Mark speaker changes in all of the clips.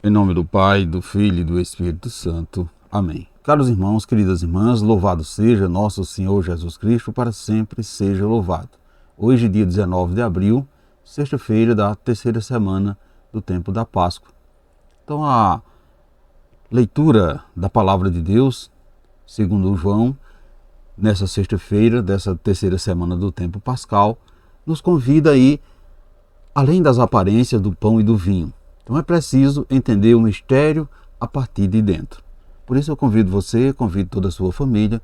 Speaker 1: Em nome do Pai, do Filho e do Espírito Santo. Amém. Caros irmãos, queridas irmãs, louvado seja nosso Senhor Jesus Cristo, para sempre seja louvado. Hoje, dia 19 de abril, sexta-feira da terceira semana do tempo da Páscoa. Então, a leitura da Palavra de Deus, segundo João, nessa sexta-feira dessa terceira semana do tempo pascal, nos convida aí, além das aparências do pão e do vinho. Então é preciso entender o mistério a partir de dentro. Por isso eu convido você, convido toda a sua família,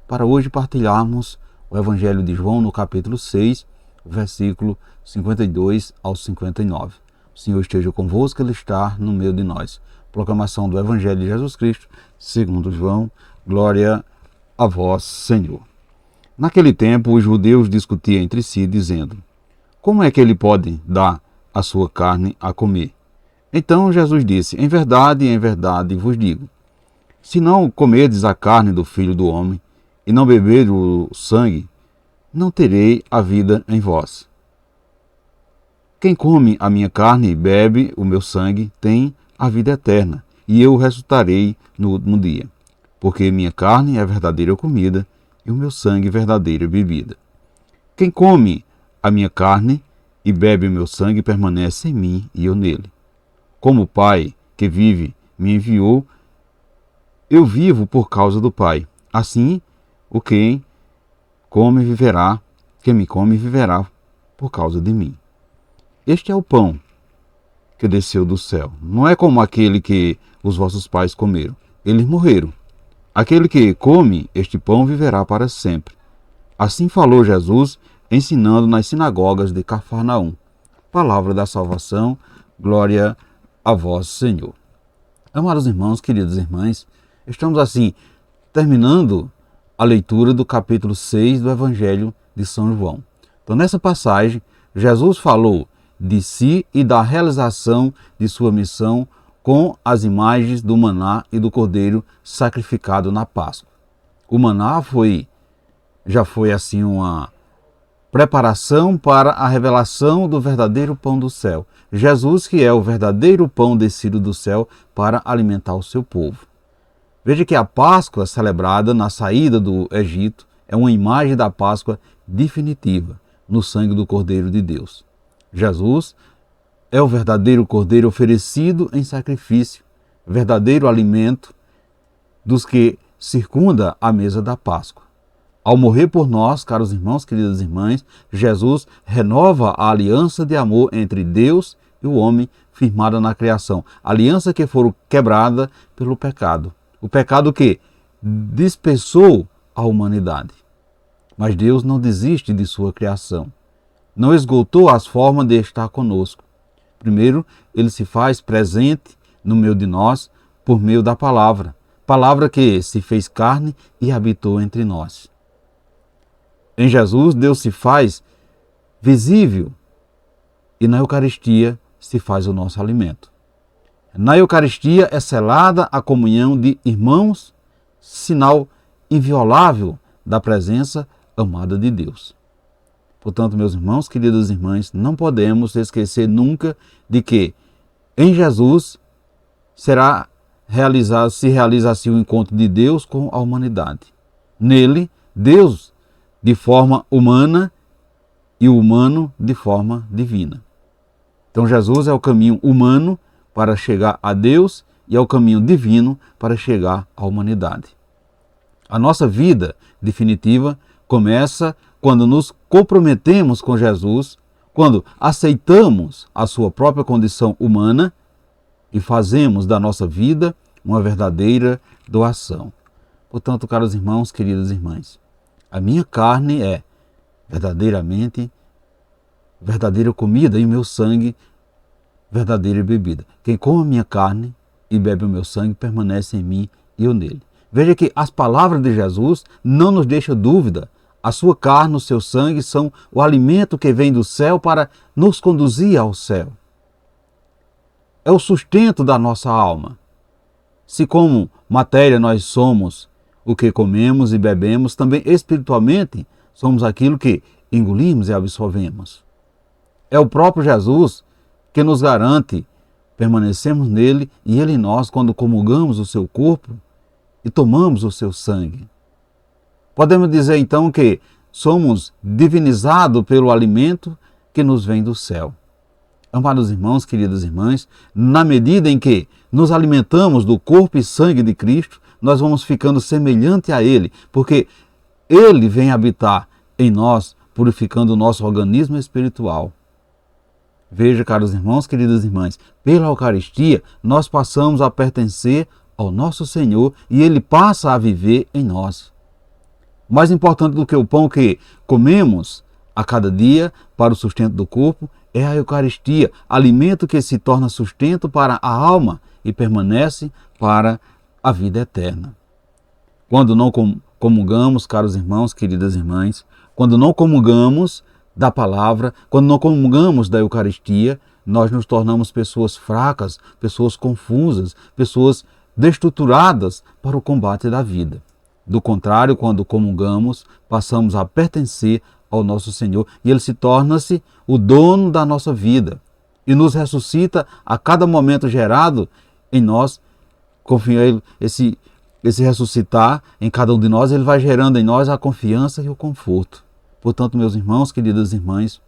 Speaker 1: para hoje partilharmos o Evangelho de João no capítulo 6, versículo 52 ao 59. O Senhor esteja convosco, Ele está no meio de nós. Proclamação do Evangelho de Jesus Cristo, segundo João, glória a vós, Senhor. Naquele tempo, os judeus discutiam entre si, dizendo: como é que ele pode dar a sua carne a comer? Então Jesus disse: em verdade vos digo, se não comerdes a carne do Filho do Homem e não beberdes o sangue, não terei a vida em vós. Quem come a minha carne e bebe o meu sangue tem a vida eterna, e eu ressuscitarei no último dia. Porque minha carne é verdadeira comida e o meu sangue verdadeira bebida. Quem come a minha carne e bebe o meu sangue permanece em mim e eu nele. Como o Pai que vive me enviou, eu vivo por causa do Pai. Assim, quem me come viverá por causa de mim. Este é o pão que desceu do céu. Não é como aquele que os vossos pais comeram. Eles morreram. Aquele que come este pão viverá para sempre. Assim falou Jesus, ensinando nas sinagogas de Cafarnaum. Palavra da salvação, glória a vós, Senhor. Amados irmãos, queridas irmãs, estamos assim terminando a leitura do capítulo 6 do Evangelho de São João. Então, nessa passagem, Jesus falou de si e da realização de sua missão com as imagens do maná e do cordeiro sacrificado na Páscoa. O maná já foi assim uma preparação para a revelação do verdadeiro pão do céu. Jesus, que é o verdadeiro pão descido do céu para alimentar o seu povo. Veja que a Páscoa celebrada na saída do Egito é uma imagem da Páscoa definitiva no sangue do Cordeiro de Deus. Jesus é o verdadeiro Cordeiro oferecido em sacrifício, verdadeiro alimento dos que circunda a mesa da Páscoa. Ao morrer por nós, caros irmãos, queridas irmãs, Jesus renova a aliança de amor entre Deus e o homem firmada na criação. Aliança que foi quebrada pelo pecado. O pecado que dispersou a humanidade. Mas Deus não desiste de sua criação. Não esgotou as formas de estar conosco. Primeiro, Ele se faz presente no meio de nós por meio da palavra. Palavra que se fez carne e habitou entre nós. Em Jesus, Deus se faz visível e na Eucaristia se faz o nosso alimento. Na Eucaristia é selada a comunhão de irmãos, sinal inviolável da presença amada de Deus. Portanto, meus irmãos, queridas irmãs, não podemos esquecer nunca de que em Jesus se realiza assim o encontro de Deus com a humanidade. Nele, Deus de forma humana e o humano de forma divina. Então Jesus é o caminho humano para chegar a Deus e é o caminho divino para chegar à humanidade. A nossa vida definitiva começa quando nos comprometemos com Jesus, quando aceitamos a sua própria condição humana e fazemos da nossa vida uma verdadeira doação. Portanto, caros irmãos, queridas irmãs, a minha carne é verdadeiramente verdadeira comida e o meu sangue verdadeira bebida. Quem come a minha carne e bebe o meu sangue permanece em mim e eu nele. Veja que as palavras de Jesus não nos deixam dúvida. A sua carne, o seu sangue são o alimento que vem do céu para nos conduzir ao céu. É o sustento da nossa alma. Se como matéria nós somos o que comemos e bebemos, também espiritualmente somos aquilo que engolimos e absorvemos. É o próprio Jesus que nos garante permanecemos nele e ele em nós quando comungamos o seu corpo e tomamos o seu sangue. Podemos dizer então que somos divinizados pelo alimento que nos vem do céu. Amados irmãos, queridas irmãs, na medida em que nos alimentamos do corpo e sangue de Cristo, nós vamos ficando semelhante a Ele, porque Ele vem habitar em nós, purificando o nosso organismo espiritual. Veja, caros irmãos, queridas irmãs, pela Eucaristia nós passamos a pertencer ao nosso Senhor e Ele passa a viver em nós. Mais importante do que o pão que comemos a cada dia para o sustento do corpo é a Eucaristia, alimento que se torna sustento para a alma e permanece para a vida eterna. Quando não comungamos, caros irmãos, queridas irmãs, quando não comungamos da palavra, quando não comungamos da Eucaristia, nós nos tornamos pessoas fracas, pessoas confusas, pessoas destruturadas para o combate da vida. Do contrário, quando comungamos, passamos a pertencer ao nosso Senhor e Ele se torna-se o dono da nossa vida e nos ressuscita a cada momento gerado em nós. Confia Ele, esse ressuscitar em cada um de nós, Ele vai gerando em nós a confiança e o conforto. Portanto, meus irmãos, queridas irmãs,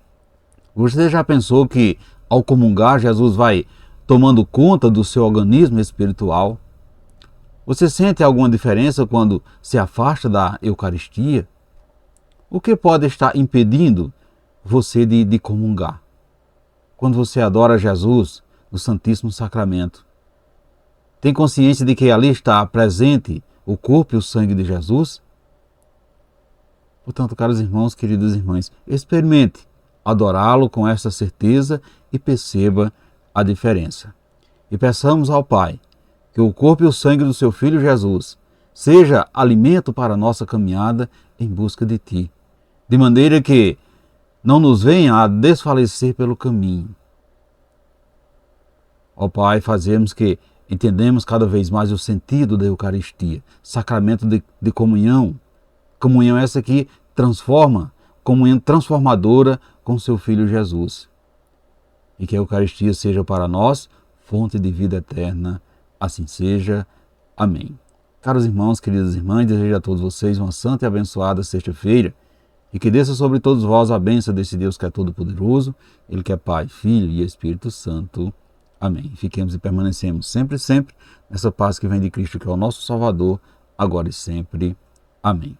Speaker 1: você já pensou que ao comungar Jesus vai tomando conta do seu organismo espiritual? Você sente alguma diferença quando se afasta da Eucaristia? O que pode estar impedindo você de comungar? Quando você adora Jesus no Santíssimo Sacramento, tem consciência de que ali está presente o corpo e o sangue de Jesus? Portanto, caros irmãos, queridas irmãs, experimente adorá-lo com esta certeza e perceba a diferença. E peçamos ao Pai que o corpo e o sangue do seu Filho Jesus seja alimento para a nossa caminhada em busca de Ti, de maneira que não nos venha a desfalecer pelo caminho. Ó Pai, fazemos que entendemos cada vez mais o sentido da Eucaristia, sacramento de comunhão, comunhão essa que transforma, comunhão transformadora com seu Filho Jesus. E que a Eucaristia seja para nós fonte de vida eterna. Assim seja. Amém. Caros irmãos, queridas irmãs, desejo a todos vocês uma santa e abençoada sexta-feira e que desça sobre todos vós a bênção desse Deus que é todo-poderoso, Ele que é Pai, Filho e Espírito Santo. Amém. Fiquemos e permanecemos sempre, sempre nessa paz que vem de Cristo, que é o nosso Salvador, agora e sempre. Amém.